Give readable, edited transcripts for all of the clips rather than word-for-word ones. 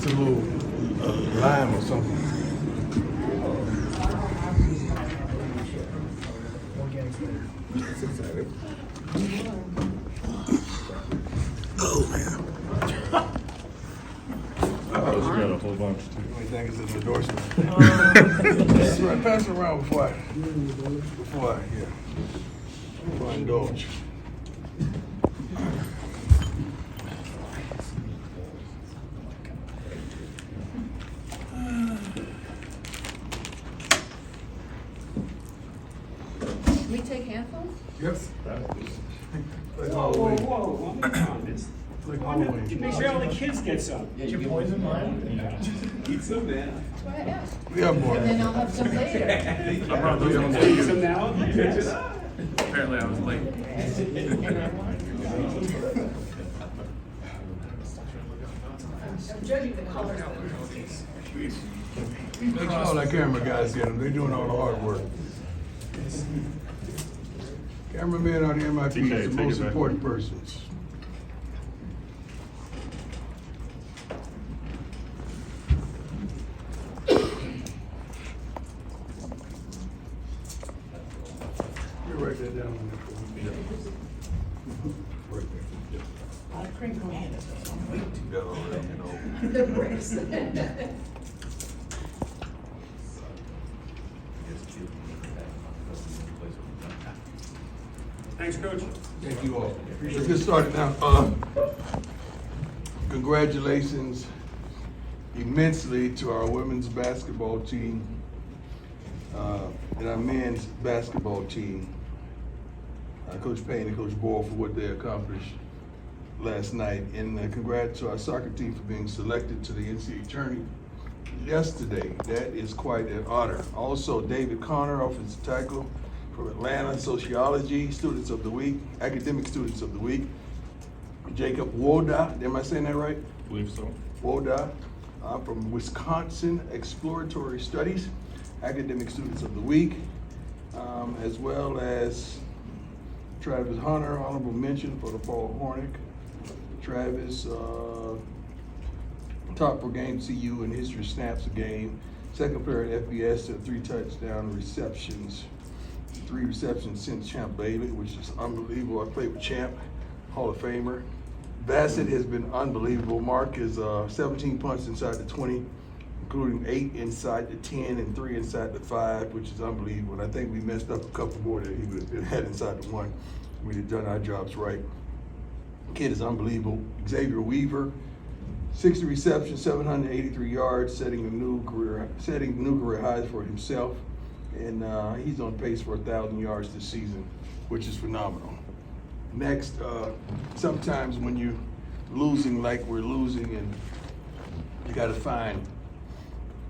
It's a little lime or something. Oh man. I was got a whole bunch too. The only thing is an endorsement. Pass it around before I indulge. Can we take handfuls? Yes. Like Whoa, always. whoa, whoa. Like always. Make sure all the kids get some. Did you poison mine? Eat some now. That's what I asked. We have more. And then I'll have some later. I brought those ones to Eat you. some now. Apparently I was late. I'm judging the colors. Make sure all that camera guys get them. They're doing all the hard work. Cameramen are the MIPs, TK, the take most it back. important persons. You write that down on that for me. Right there. I crank my hand. Yeah, all right, you know. The bricks. Thanks, Coach. Thank you all. Let's get started now. Congratulations immensely to our women's basketball team and our men's basketball team. Coach Payne and Coach Boyle for what they accomplished last night. And congrats to our soccer team for being selected to the NCAA tourney yesterday. That is quite an honor. Also, David Connor, offensive tackle from Atlanta, sociology students of the week, academic students of the week. Jacob Woda, am I saying that right? I believe so. Woda from Wisconsin, exploratory studies, academic students of the week, as well as Travis Hunter, honorable mention for the Fall Hornet. Travis, top per game CU in history snaps a game. Second player at FBS to 3 touchdown receptions. 3 receptions since Champ Bailey, which is unbelievable. I played with Champ, Hall of Famer. Bassett has been unbelievable. Mark is 17 punts inside the 20, including 8 inside the 10 and 3 inside the 5, which is unbelievable. And I think we messed up a couple more that he would have had inside the 1. We'd have done our jobs right. Kid is unbelievable. Xavier Weaver, 60 receptions, 783 yards, setting new career highs for himself. And he's on pace for 1,000 yards this season, which is phenomenal. Next, sometimes when you're losing like we're losing, and you got to find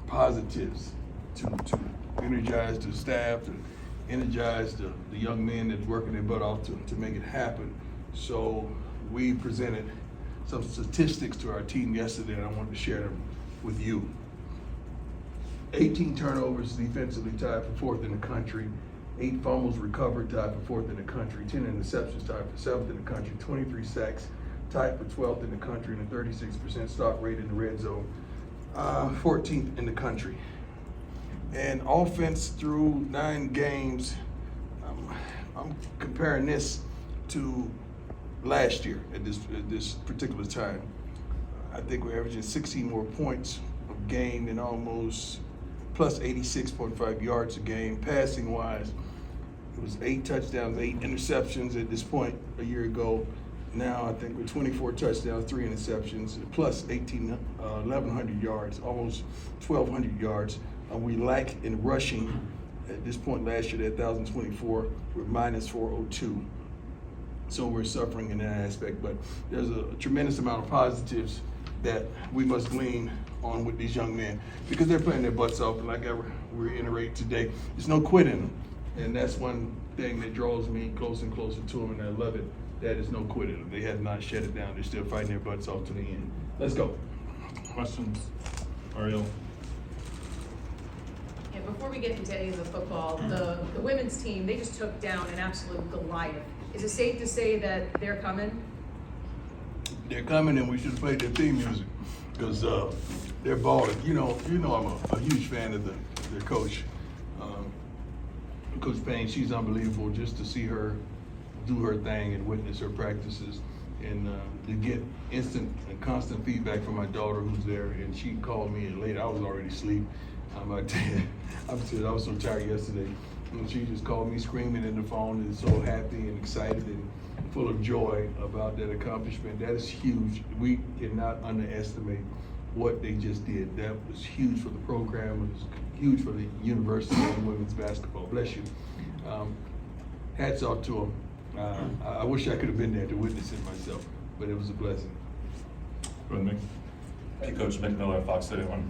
positives to energize the staff, to energize the young men that's working their butt off to make it happen. So we presented some statistics to our team yesterday, and I wanted to share them with you. 18 turnovers defensively, tied for 4th in the country. 8 fumbles recovered, tied for 4th in the country. 10 interceptions, tied for 7th in the country. 23 sacks, tied for 12th in the country, and a 36% stop rate in the red zone, 14th in the country. And offense through 9 games, I'm comparing this to last year at this particular time. I think we're averaging 16 more points a game and almost plus 86.5 yards a game. Passing wise, it was 8 touchdowns, 8 interceptions at this point a year ago. Now I think we're 24 touchdowns, 3 interceptions, plus 1,100 yards, almost 1,200 yards. We lack in rushing at this point last year at 1,024. We're minus 402. So we're suffering in that aspect, but there's a tremendous amount of positives that we must glean on with these young men because they're playing their butts off, and like I reiterate today, there's no quitting, and that's one thing that draws me closer and closer to them, and I love it. That is no quitting. They have not shut it down. They're still fighting their butts off to the end. Let's go. Questions? Ariel? Yeah, before we get into any of the football, the women's team, they just took down an absolute Goliath. Is it safe to say that they're coming? They're coming, and we should have played their theme music. because they're balling. You know, I'm a huge fan of their coach, Coach Payne. She's unbelievable. Just to see her do her thing and witness her practices, and to get instant and constant feedback from my daughter who's there. And she called me later. I was already asleep. I was so tired yesterday. And she just called me screaming in the phone and so happy and excited and full of joy about that accomplishment. That is huge. We cannot underestimate what they just did. That was huge for the program. It was huge for the university and women's basketball. Bless you. Hats off to them. I wish I could have been there to witness it myself, but it was a blessing. Go ahead, Mick. Hey, Coach Mick Miller, Fox City One.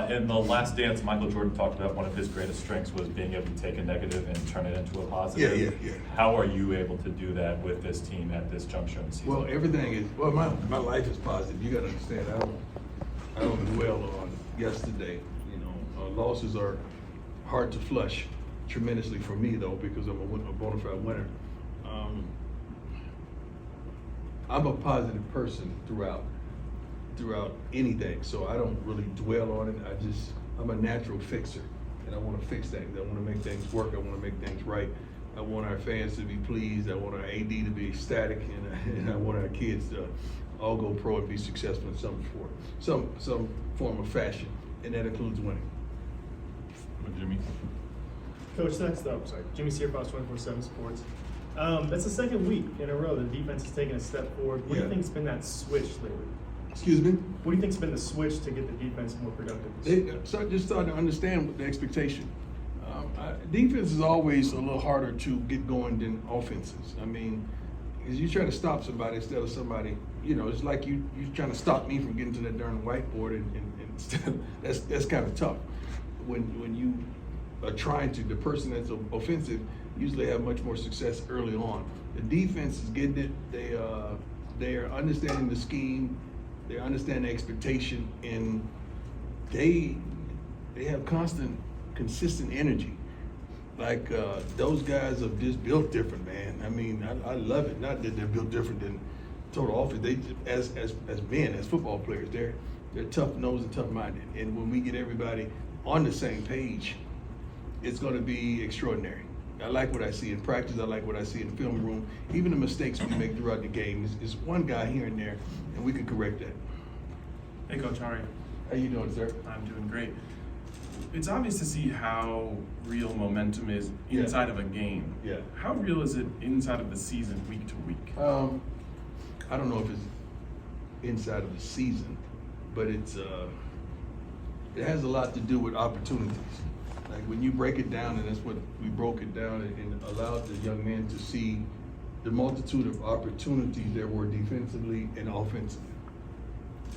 In the last dance, Michael Jordan talked about one of his greatest strengths was being able to take a negative and turn it into a positive. Yeah. How are you able to do that with this team at this juncture in the season? Well, everything is, my life is positive. You gotta understand, I don't dwell on yesterday. You know, losses are hard to flush tremendously for me though, because I'm a bona fide winner. I'm a positive person throughout anything, so I don't really dwell on it. I'm a natural fixer, and I want to fix things. I want to make things work. I want to make things right. I want our fans to be pleased. I want our AD to be ecstatic, and I want our kids to all go pro and be successful in some form of fashion, and that includes winning. Jimmy. Coach, next up, Jimmy Sear, Fox 24/7 Sports. That's the second week in a row the defense has taken a step forward. What do you think's been that switch lately? Excuse me? What do you think's been the switch to get the defense more productive? Just starting to understand what the expectation. Defense is always a little harder to get going than offenses. I mean, because you try to stop somebody instead of somebody, you know, it's like you're trying to stop me from getting to that darn whiteboard, and that's kind of tough. When you are trying to, the person that's offensive usually have much more success early on. The defense is getting it. They are understanding the scheme. They understand the expectation, and they have constant, consistent energy. Like those guys are just built different, man. I mean, I love it. Not that they're built different than total offense. They as men, as football players, they're tough nosed and tough minded. And when we get everybody on the same page, it's going to be extraordinary. I like what I see in practice. I like what I see in the film room. Even the mistakes we make throughout the game is one guy here and there, and we can correct that. Hey, Coach, how are you? How you doing, sir? I'm doing great. It's obvious to see how real momentum is inside of a game. Yeah. How real is it inside of the season, week to week? I don't know if it's inside of the season, but it has a lot to do with opportunities. Like when you break it down, and that's what we broke it down and allowed the young men to see the multitude of opportunities there were defensively and offensively.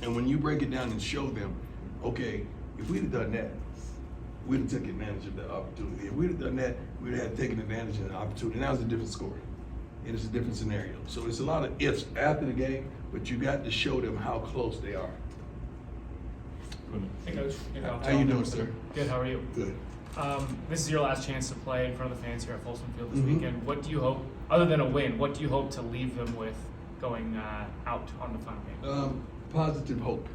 And when you break it down and show them, okay, if we'd have done that, we'd have taken advantage of that opportunity. If we'd have done that, we'd have taken advantage of the opportunity. Now it's a different story, and it's a different scenario. So it's a lot of ifs after the game, but you got to show them how close they are. Hey, Coach. How you doing, sir? Good, how are you? Good. This is your last chance to play in front of the fans here at Folsom Field this Mhm. weekend. What do you hope, other than a win, what do you hope to leave them with going out on the final game? Positive hope.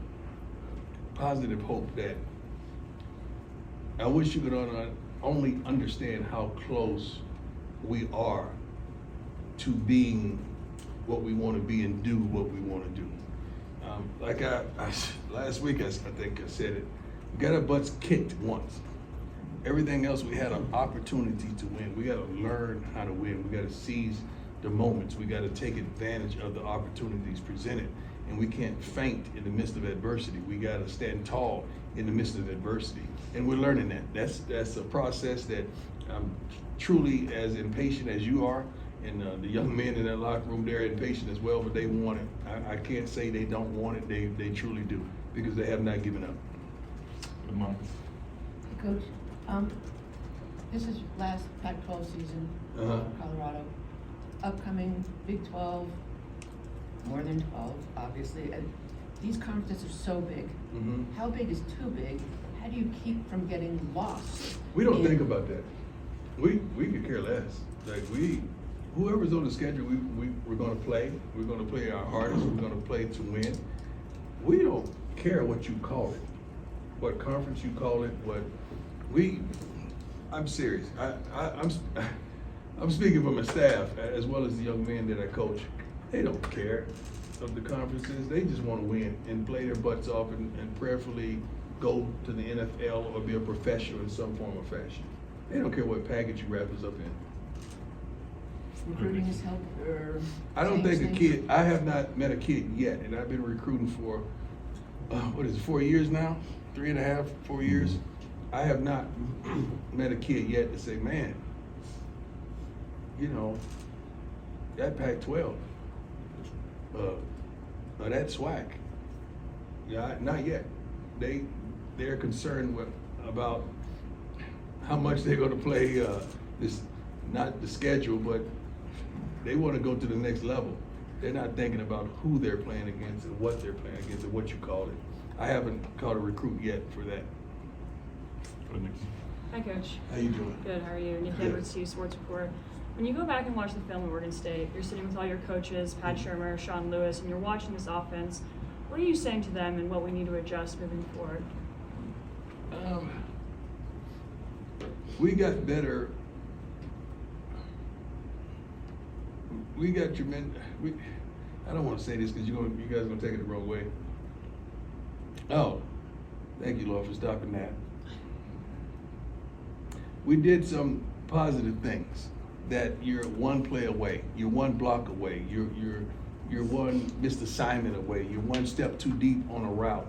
Positive hope that I wish you could only understand how close we are to being what we want to be and do what we want to do. Like last week, I think I said it, we got our butts kicked once. Everything else, we had an opportunity to win. We got to learn how to win. We got to seize the moments. We got to take advantage of the opportunities presented. And we can't faint in the midst of adversity. We got to stand tall in the midst of adversity. And we're learning that. That's a process that I'm truly as impatient as you are. And the young men in that locker room, they're impatient as well, but they want it. I can't say they don't want it. They truly do, because they have not given up. Good morning. Hey, Coach, this is last Pac-12 season, Colorado. Upcoming Big 12, more than 12, obviously. And these conferences are so big. Mm-hmm. How big is too big? How do you keep from getting lost? We don't think about that. We could care less. Like whoever's on the schedule, we're going to play. We're going to play our hardest. We're going to play to win. We don't care what you call it, what conference you call it, I'm serious. I'm speaking for my staff as well as the young men that I coach. They don't care of the conferences. They just want to win and play their butts off and prayerfully go to the NFL or be a professional in some form or fashion. They don't care what package you wrap us up in. Recruiting has helped, or? I don't think a changed kid, I have not met a kid yet, and I've been recruiting for, 4 years now? 3.5, 4 years? I have not met a kid yet to say, man, you know, that Pac-12, or that SWAC. Yeah, not yet. They're concerned about how much they're gonna play, not the schedule, but they wanna go to the next level. They're not thinking about who they're playing against and what they're playing against and what you call it. I haven't caught a recruit yet for that. Go ahead, Nikki. Hi, Coach. How you doing? Good. How are you? Nick Good. Edwards, CU Sports Report. When you go back and watch the film of Oregon State, you're sitting with all your coaches, Pat Shermer, Sean Lewis, and you're watching this offense. What are you saying to them and what we need to adjust moving forward? We got better. We got tremendous. I don't want to say this because you guys are gonna take it the wrong way. Oh, thank you, Lord, for stopping that. We did some positive things that you're one play away, you're one block away, you're one missed assignment away, you're one step too deep on a route,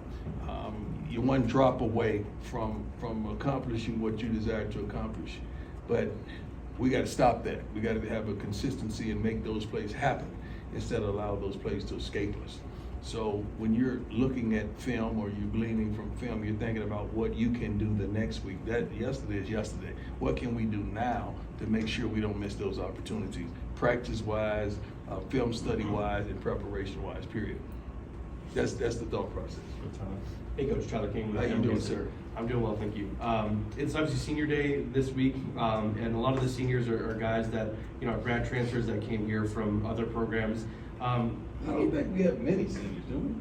you're one drop away from accomplishing what you desire to accomplish. But we got to stop that. We got to have a consistency and make those plays happen instead of allow those plays to escape us. So when you're looking at film or you're gleaning from film, you're thinking about what you can do the next week. That yesterday is yesterday. What can we do now to make sure we don't miss those opportunities, practice-wise, film study-wise, and preparation-wise, period. That's the thought process. Good time. Hey, Coach Tyler King. How you doing, sir? I'm doing well, thank you. It's obviously senior day this week, and a lot of the seniors are guys that, you know, are grad transfers that came here from other programs. I don't think we have many seniors, do we?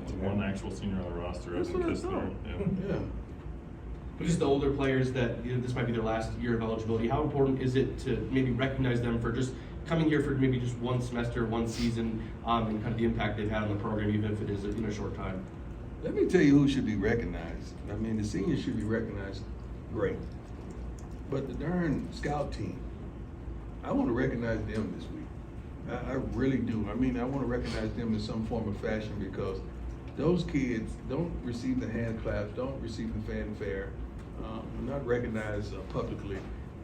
So one actual senior on the roster, I That's think what I is there. thought. Yeah. Yeah. Just the older players that, you know, this might be their last year of eligibility. How important is it to maybe recognize them for just coming here for maybe just one semester, one season, and kind of the impact they've had on the program, even if it is in a short time? Let me tell you who should be recognized. I mean, the seniors should be recognized, great. But the darn scout team, I want to recognize them this week. I really do. I mean, I want to recognize them in some form or fashion because those kids don't receive the hand claps, don't receive the fanfare, not recognized publicly,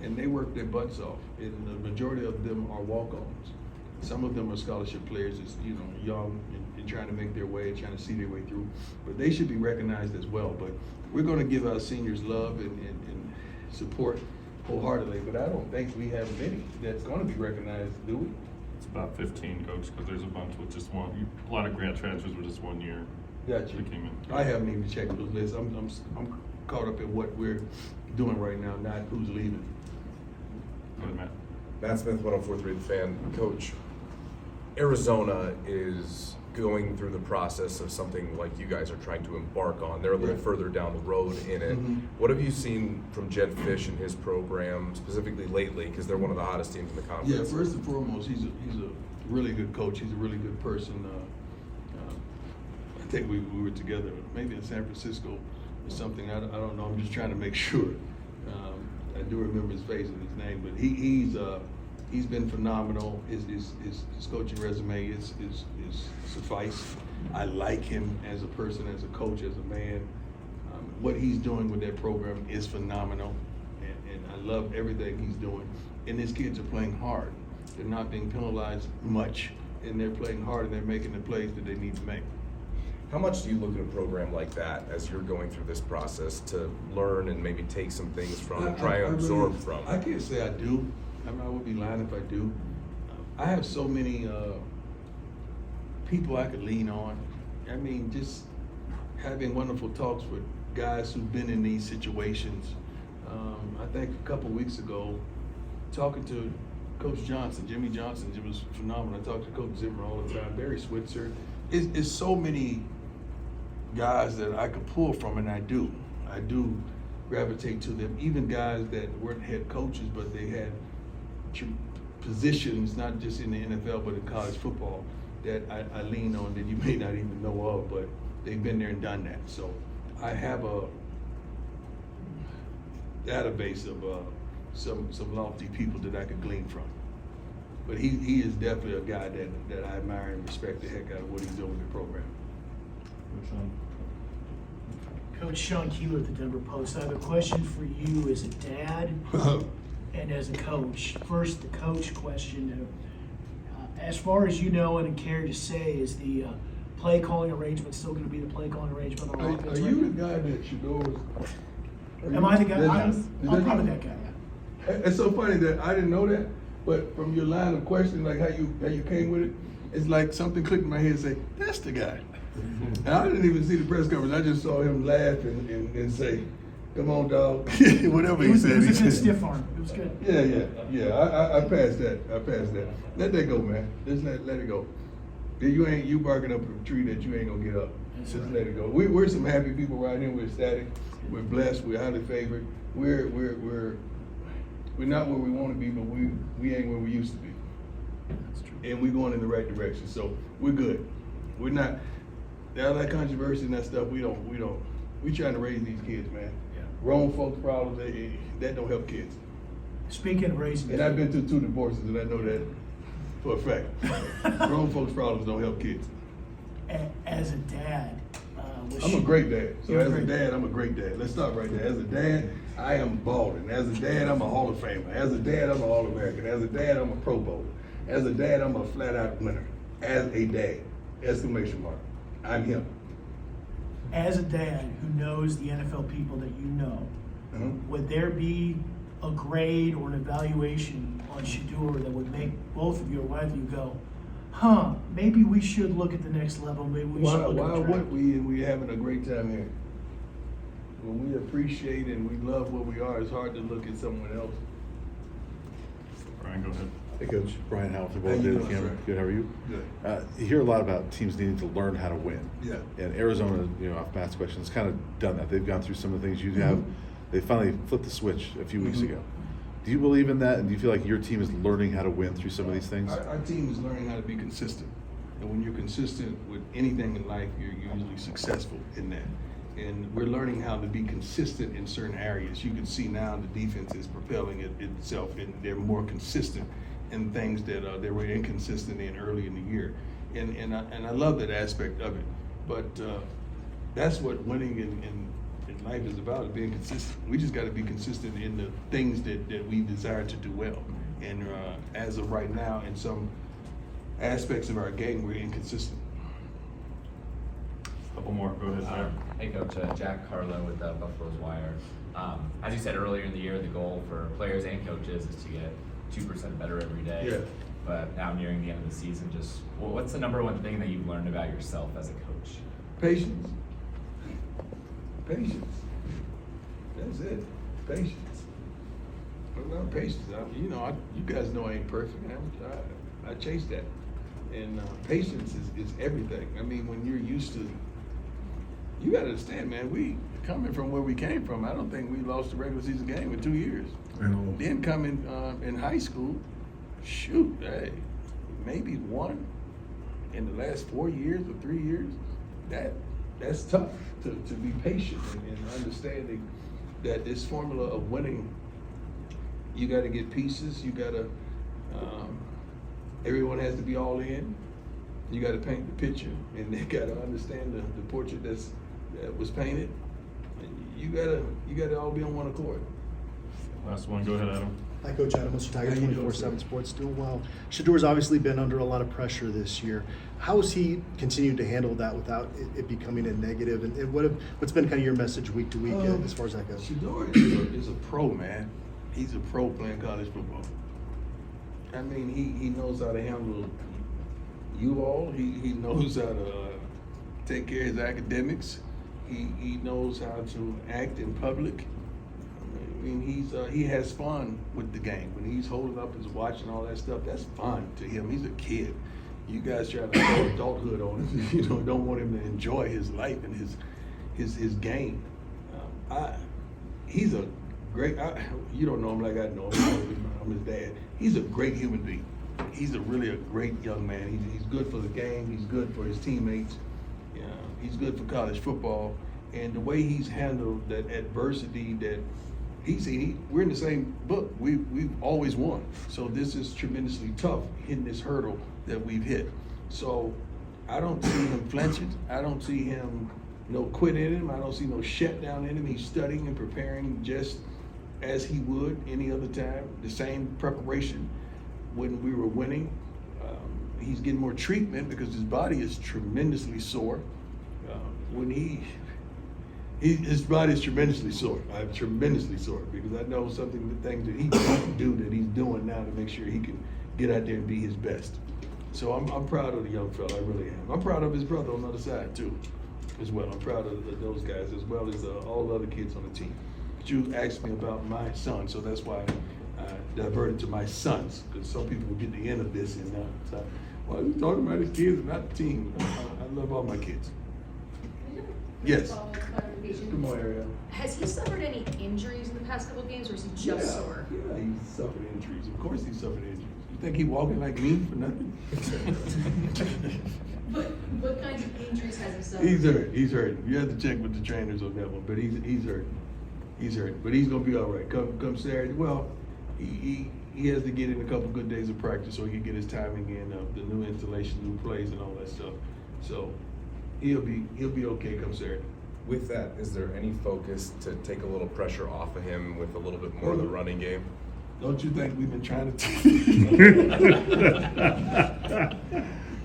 and they work their butts off. And the majority of them are walk-ons. Some of them are scholarship players, just, you know, young and trying to make their way, trying to see their way through. But they should be recognized as well. But we're going to give our seniors love and support wholeheartedly. But I don't think we have many that's going to be recognized, do we? It's about 15, Coach, because there's a bunch with just one. A lot of grant transfers with just 1 year. Gotcha. That came in. I haven't even checked those lists. I'm caught up in what we're doing right now, not who's leaving. Go ahead, Matt. Matt Smith, 104.3 The Fan. Coach, Arizona is going through the process of something like you guys are trying to embark on. They're a little Yeah. further down the road in it. Mhm. What have you seen from Jed Fish and his program, specifically lately, because they're one of the hottest teams in the conference? Yeah, first and foremost, he's a really good coach. He's a really good person. I think we were together maybe in San Francisco or something. I don't know. I'm just trying to make sure. I do remember his face and his name, but he's been phenomenal. His coaching resume is suffice. I like him as a person, as a coach, as a man. What he's doing with that program is phenomenal, and I love everything he's doing. And his kids are playing hard. They're not being penalized much, and they're playing hard, and they're making the plays that they need to make. How much do you look at a program like that as you're going through this process to learn and maybe take some things from and try and absorb from? I can't say I do. I mean, I would be lying if I do. I have so many people I could lean on. I mean, just having wonderful talks with guys who've been in these situations. I think a couple weeks ago, talking to Coach Johnson, Jimmy Johnson, it was phenomenal. I talked to Coach Zimmer all the time, Barry Switzer. It's so many guys that I could pull from, and I do gravitate to them. Even guys that weren't head coaches, but they had positions, not just in the NFL, but in college football, that I lean on that you may not even know of, but they've been there and done that. So I have a database of some lofty people that I could glean from. But he is definitely a guy that I admire and respect the heck out of what he's doing with the program. Coach Sean Keeler at the Denver Post. I have a question for you as a dad and as a coach. First, the coach question. As far as you know and care to say, is the play calling arrangement still going to be the play calling arrangement on offense? Are you the guy that Shador was? Am I the guy? I'm probably that guy. Yeah. It's so funny that I didn't know that, but from your line of questioning, like how you came with it, it's like something clicked in my head and say, that's the guy. And I didn't even see the press conference. I just saw him laugh and say, come on, dog. Whatever he said. It was a good stiff arm. It was good. Yeah. I passed that. Let that go, man. Just let it go. You barking up a tree that you ain't gonna get up. Just let it go. We're some happy people right here. We're ecstatic. We're blessed. We're highly favored. We're not where we want to be, but we ain't where we used to be. That's true. And we're going in the right direction. So we're good. We're not. All that controversy and that stuff. We trying to raise these kids, man. Yeah. Grown folks problems that don't help kids. Speaking of raising, and I've been through 2 divorces, and I know that for a fact. Grown folks problems don't help kids. As a dad, I'm a great dad. So as a dad, I'm a great dad. Let's stop right there. As a dad, I am balling. As a dad, I'm a Hall of Famer. As a dad, I'm a All-American. As a dad, I'm a Pro Bowler. As a dad, I'm a flat-out winner. As a dad, exclamation mark. I'm him. As a dad who knows the NFL people that you know, would there be a grade or an evaluation on Shador that would make both of you or one of you go, maybe we should look at the next level, maybe we should look at the draft? We having a great time here. When we appreciate and we love what we are, it's hard to look at someone else. Brian, go ahead. Hey, Coach. Brian Howell from How you Daily doing, Camera. sir? Good. How are you? Good. You hear a lot about teams needing to learn how to win. Yeah. And Arizona, off Matt's question, has kind of done that. They've gone through some of the things you have. They finally flipped the switch a few weeks ago. Do you believe in that? And do you feel like your team is learning how to win through some of these things? Our team is learning how to be consistent. And when you're consistent with anything in life, you're usually successful in that. And we're learning how to be consistent in certain areas. You can see now the defense is propelling itself, and they're more consistent in things that they were inconsistent in early in the year. And I love that aspect of it. But that's what winning in life is about, being consistent. We just got to be consistent in the things that we desire to do well. And as of right now, in some aspects of our game, we're inconsistent. Couple more. Go ahead, sir. Hey, Coach. Jack Harlow with Buffalo's Wire. As you said earlier in the year, the goal for players and coaches is to get 2% better every day. Yeah. But now nearing the end of the season, just what's the number one thing that you've learned about yourself as a coach? Patience. Patience. That's it. Patience. Well, patience. You guys know I ain't perfect. I chase that. And patience is everything. I mean, when you're used to, you got to understand, man, we coming from where we came from, I don't think we lost a regular season game in 2 years. Then coming in high school, shoot, hey, maybe one in the last 4 years or 3 years. That's tough to be patient and understanding that this formula of winning, you got to get pieces. You got to, everyone has to be all in. You got to paint the picture, and they got to understand the portrait that was painted. You gotta all be on one accord. Last one. Go ahead, Adam. Hi, Coach Adam, Mr. Tiger, How you doing, 24/7 sir? Sports, doing well. Shador's obviously been under a lot of pressure this year. How has he continued to handle that without it becoming a negative? And what's been kind of your message week to week as far as that goes? Shador is a pro, man. He's a pro playing college football. I mean, he knows how to handle you all. He knows how to take care of his academics. He knows how to act in public. I mean, he has fun with the game. When he's holding up his watch and all that stuff, that's fun to him. He's a kid. you guys try to throw adulthood on him. You know, don't want him to enjoy his life and his game. He's a great. You don't know him like I know him. I'm his dad. He's a great human being. He's really a great young man. He's good for the game. He's good for his teammates. He's good for college football. And the way he's handled that adversity that we're in the same book. We've always won. So this is tremendously tough hitting this hurdle that we've hit. So I don't see him flinching. I don't see him quit in him. I don't see no shutdown in him. He's studying and preparing just as he would any other time. The same preparation when we were winning. He's getting more treatment because his body is tremendously sore. His body is tremendously sore. I'm tremendously sore because I know the things that he don't do that he's doing now to make sure he can get out there and be his best. So I'm proud of the young fella, I really am. I'm proud of his brother on the other side too, as well. I'm proud of those guys as well as all the other kids on the team. But you asked me about my son, so that's why I diverted to my sons, because some people will get the end of this and well, he's talking about his kids and not the team. I love all my kids. Yes. Come on, Ariel. Has he suffered any injuries in the past couple of games, or is he just sore? Yeah, he's suffered injuries. Of course he's suffered injuries. You think he walking like me for nothing? But what kinds of injuries has he suffered? He's hurt. You have to check with the trainers on that one, but he's hurt. He's hurt, but he's gonna be all right. Come Saturday. Well, he has to get in a couple good days of practice so he can get his timing in of the new installation, new plays, and all that stuff. So he'll be okay come Saturday. With that, is there any focus to take a little pressure off of him with a little bit more of the running game? Don't you think we've been trying to?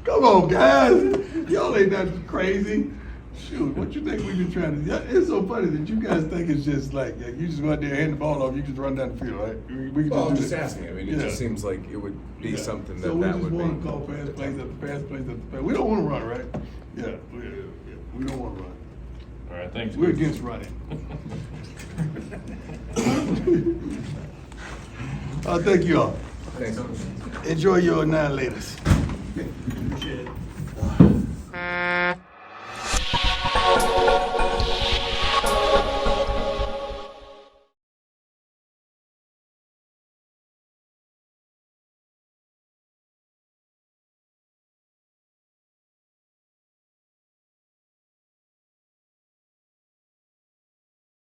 Come on, guys. Y'all ain't nothing crazy. Shoot, what you think we've been trying to do? It's so funny that you guys think it's just like you just go out there, hand the ball off, you just run down the field, right? We can Well, I'm do just that. asking. I mean, it just seems like it would be something So that we that just would want be. to call fast plays after fast plays after fast. We don't want to run, right? Yeah, we don't want to run. All right, thanks. We're against running. Thank you all. Thanks. Enjoy your 9 laters. Appreciate it.